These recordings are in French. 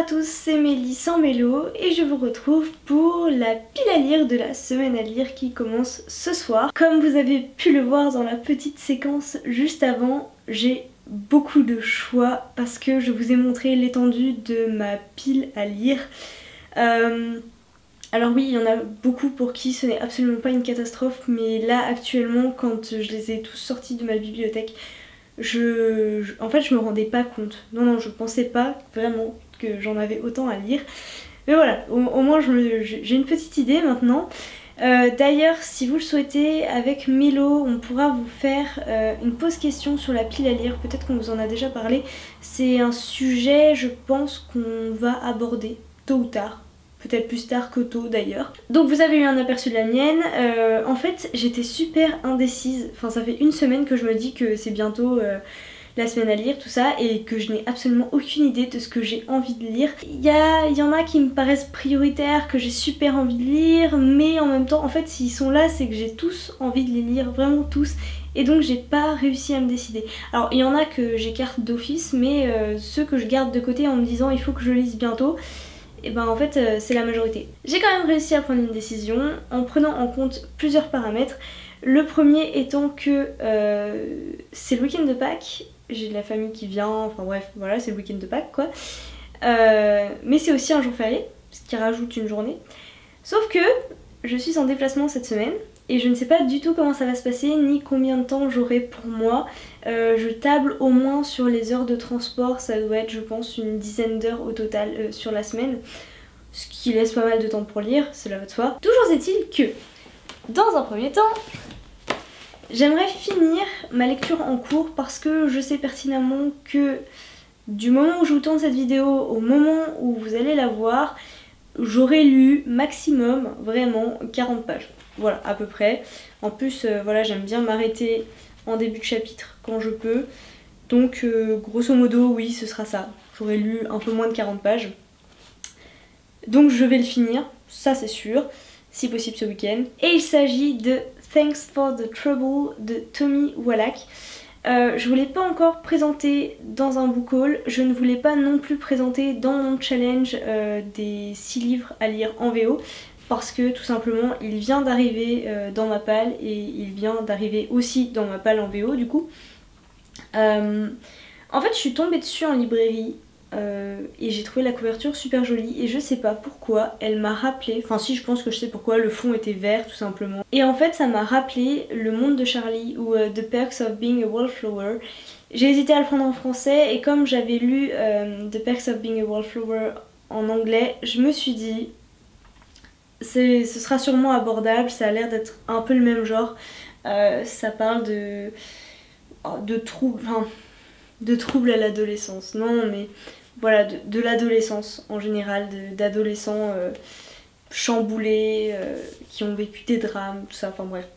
tous, c'est Mélie sans Mélo et je vous retrouve pour la pile à lire de la semaine à lire qui commence ce soir. Comme vous avez pu le voir dans la petite séquence juste avant, j'ai beaucoup de choix parce que je vous ai montré l'étendue de ma pile à lire. Alors oui, il y en a beaucoup pour qui ce n'est absolument pas une catastrophe, mais là actuellement quand je les ai tous sortis de ma bibliothèque, en fait je me rendais pas compte. Non, je pensais pas vraiment que j'en avais autant à lire. Mais voilà, au moins j'ai une petite idée maintenant. D'ailleurs, si vous le souhaitez, avec Mélo, on pourra vous faire une pause question sur la pile à lire. Peut-être qu'on vous en a déjà parlé. C'est un sujet, je pense, qu'on va aborder tôt ou tard. Peut-être plus tard que tôt d'ailleurs. Donc vous avez eu un aperçu de la mienne. En fait, j'étais super indécise. Enfin, ça fait une semaine que je me dis que c'est bientôt la semaine à lire, tout ça, et que je n'ai absolument aucune idée de ce que j'ai envie de lire. Il y en a qui me paraissent prioritaires, que j'ai super envie de lire, mais en même temps, en fait, s'ils sont là, c'est que j'ai tous envie de les lire, vraiment tous. Et donc j'ai pas réussi à me décider. Alors il y en a que j'écarte d'office, mais ceux que je garde de côté en me disant il faut que je lise bientôt, et ben en fait c'est la majorité. J'ai quand même réussi à prendre une décision en prenant en compte plusieurs paramètres. Le premier étant que c'est le week-end de Pâques, j'ai de la famille qui vient, enfin bref voilà, c'est le week-end de Pâques quoi. Mais c'est aussi un jour férié, ce qui rajoute une journée. Sauf que je suis en déplacement cette semaine et je ne sais pas du tout comment ça va se passer ni combien de temps j'aurai pour moi. Je table au moins sur les heures de transport, ça doit être je pense une dizaine d'heures au total sur la semaine, ce qui laisse pas mal de temps pour lire, cela va de soi. Toujours est-il que, dans un premier temps, j'aimerais finir ma lecture en cours parce que je sais pertinemment que du moment où je vous tourne cette vidéo au moment où vous allez la voir, j'aurai lu maximum vraiment 40 pages. Voilà, à peu près. En plus, voilà, j'aime bien m'arrêter en début de chapitre quand je peux. Donc, grosso modo, oui, ce sera ça. J'aurai lu un peu moins de 40 pages. Donc, je vais le finir, ça c'est sûr, si possible ce week-end. Et il s'agit de Thanks for the Trouble de Tommy Wallach. Je ne vous l'ai pas encore présenté dans un book haul, je ne vous l'ai pas non plus présenté dans mon challenge des 6 livres à lire en VO parce que tout simplement il vient d'arriver dans ma palle et il vient d'arriver aussi dans ma palle en VO du coup. En fait je suis tombée dessus en librairie et j'ai trouvé la couverture super jolie et je sais pas pourquoi elle m'a rappelé, enfin si je pense que je sais pourquoi, le fond était vert tout simplement. Et en fait ça m'a rappelé Le Monde de Charlie ou The Perks of Being a Wallflower. J'ai hésité à le prendre en français et comme j'avais lu The Perks of Being a Wallflower en anglais, je me suis dit ce sera sûrement abordable, ça a l'air d'être un peu le même genre. Ça parle de troubles à l'adolescence, non mais voilà, de l'adolescence en général, d'adolescents chamboulés, qui ont vécu des drames, tout ça, enfin bref.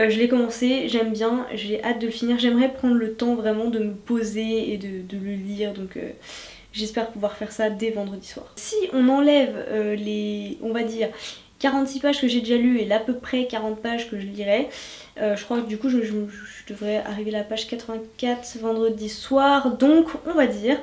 Je l'ai commencé, j'aime bien, j'ai hâte de le finir, j'aimerais prendre le temps vraiment de me poser et de le lire, donc j'espère pouvoir faire ça dès vendredi soir. Si on enlève les, on va dire, 46 pages que j'ai déjà lues et l'à peu près 40 pages que je lirai, je crois que du coup je devrais arriver à la page 84 vendredi soir, donc on va dire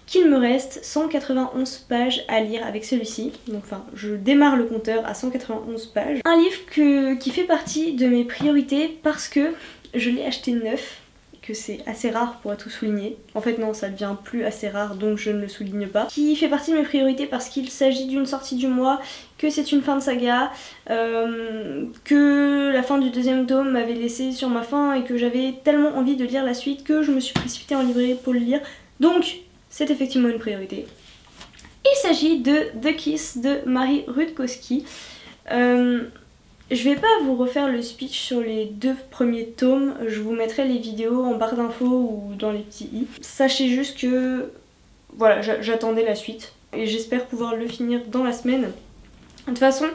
qu'il me reste 191 pages à lire avec celui-ci. Donc enfin, je démarre le compteur à 191 pages. Un livre qui fait partie de mes priorités parce que je l'ai acheté neuf, que c'est assez rare pour tout souligner. En fait non, ça devient plus assez rare donc je ne le souligne pas. Qui fait partie de mes priorités parce qu'il s'agit d'une sortie du mois, que c'est une fin de saga, que la fin du deuxième tome m'avait laissé sur ma faim et que j'avais tellement envie de lire la suite que je me suis précipitée en librairie pour le lire. Donc c'est effectivement une priorité. Il s'agit de The Kiss de Mary Rutkowski. Je vais pas vous refaire le speech sur les 2 premiers tomes, je vous mettrai les vidéos en barre d'infos ou dans les petits i. Sachez juste que voilà, j'attendais la suite et j'espère pouvoir le finir dans la semaine. De toute façon,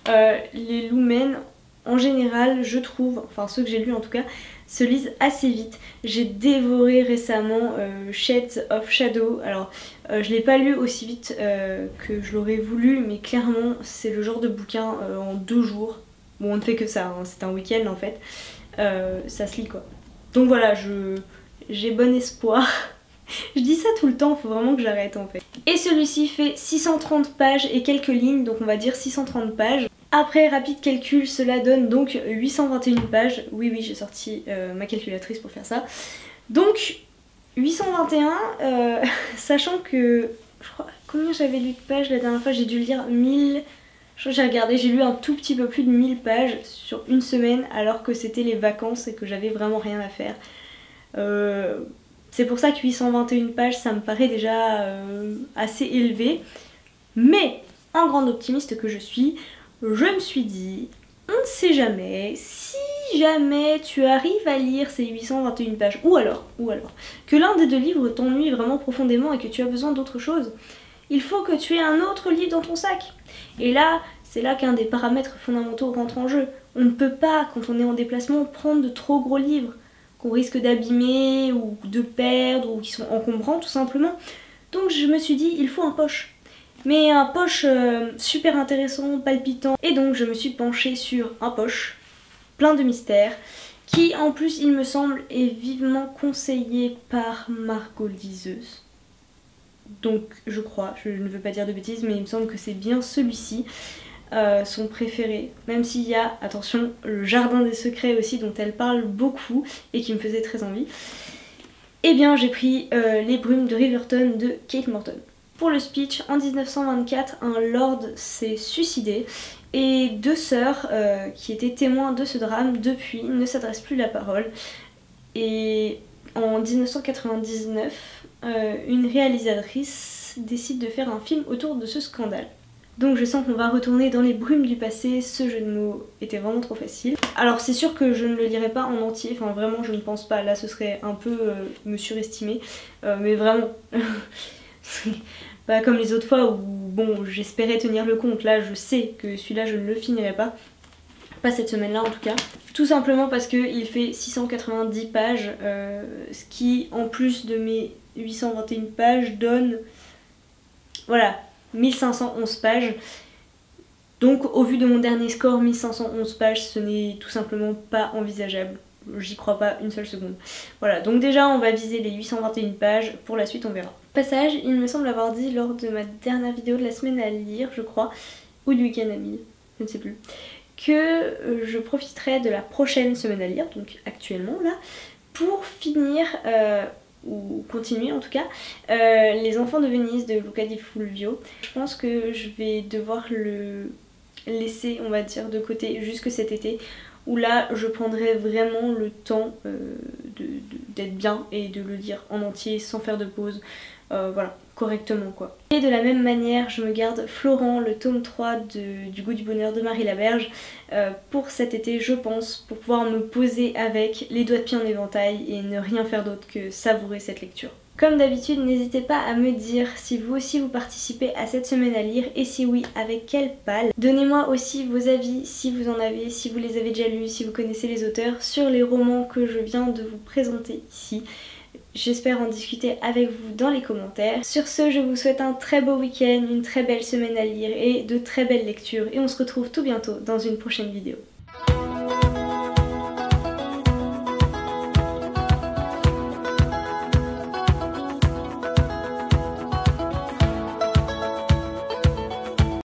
les Lumen en général, je trouve, enfin ceux que j'ai lus en tout cas, se lisent assez vite. J'ai dévoré récemment Shades of Shadow. Alors je l'ai pas lu aussi vite que je l'aurais voulu, mais clairement c'est le genre de bouquin en 2 jours. Bon, on ne fait que ça, hein, c'est un week-end en fait, ça se lit quoi. Donc voilà, j'ai bon espoir Je dis ça tout le temps, faut vraiment que j'arrête en fait. Et celui-ci fait 630 pages et quelques lignes, donc on va dire 630 pages. Après rapide calcul, cela donne donc 821 pages. Oui, j'ai sorti ma calculatrice pour faire ça. Donc 821, sachant que, je crois, combien j'avais lu de pages la dernière fois, j'ai dû lire 1000... Je crois que j'ai regardé, j'ai lu un tout petit peu plus de 1000 pages sur une semaine alors que c'était les vacances et que j'avais vraiment rien à faire. C'est pour ça que 821 pages, ça me paraît déjà assez élevé. Mais, en grande optimiste que je suis, je me suis dit, on ne sait jamais, si jamais tu arrives à lire ces 821 pages, ou alors, que l'un des deux livres t'ennuie vraiment profondément et que tu as besoin d'autre chose, il faut que tu aies un autre livre dans ton sac. Et là, c'est là qu'un des paramètres fondamentaux rentre en jeu. On ne peut pas, quand on est en déplacement, prendre de trop gros livres qu'on risque d'abîmer ou de perdre ou qui sont encombrants tout simplement. Donc je me suis dit, il faut un poche. Mais un poche super intéressant, palpitant. Et donc je me suis penchée sur un poche plein de mystères qui en plus il me semble est vivement conseillé par Margot Liseuse. Donc je crois, je ne veux pas dire de bêtises, mais il me semble que c'est bien celui-ci, son préféré. Même s'il y a, attention, le Jardin des Secrets aussi dont elle parle beaucoup et qui me faisait très envie. Eh bien j'ai pris Les Brumes de Riverton de Kate Morton. Pour le speech, en 1924, un lord s'est suicidé et deux sœurs qui étaient témoins de ce drame depuis ne s'adressent plus la parole. Et en 1999, une réalisatrice décide de faire un film autour de ce scandale. Donc je sens qu'on va retourner dans les brumes du passé, ce jeu de mots était vraiment trop facile. Alors c'est sûr que je ne le lirai pas en entier, enfin vraiment je ne pense pas, là ce serait un peu me surestimer, mais vraiment... Pas comme les autres fois où bon j'espérais tenir le compte, là je sais que celui-là je ne le finirai pas cette semaine là en tout cas, tout simplement parce qu'il fait 690 pages, ce qui en plus de mes 821 pages donne voilà 1511 pages, donc au vu de mon dernier score 1511 pages ce n'est tout simplement pas envisageable. J'y crois pas une seule seconde. Voilà, donc déjà on va viser les 821 pages, pour la suite on verra. Passage, il me semble avoir dit lors de ma dernière vidéo de la semaine à lire, je crois, ou du week-end à 1000, je ne sais plus, que je profiterai de la prochaine semaine à lire, donc actuellement là, pour finir, ou continuer en tout cas, Les Enfants de Venise de Luca Di Fulvio. Je pense que je vais devoir le laisser, on va dire, de côté jusque cet été, où là je prendrai vraiment le temps d'être bien et de le lire en entier sans faire de pause, voilà, correctement quoi. Et de la même manière je me garde Florent, le tome 3 du Goût du Bonheur de Marie Laberge pour cet été je pense, pour pouvoir me poser avec les doigts de pied en éventail et ne rien faire d'autre que savourer cette lecture. Comme d'habitude, n'hésitez pas à me dire si vous aussi vous participez à cette semaine à lire et si oui, avec quelle palle. Donnez-moi aussi vos avis si vous en avez, si vous les avez déjà lus, si vous connaissez les auteurs, sur les romans que je viens de vous présenter ici. J'espère en discuter avec vous dans les commentaires. Sur ce, je vous souhaite un très beau week-end, une très belle semaine à lire et de très belles lectures. Et on se retrouve tout bientôt dans une prochaine vidéo.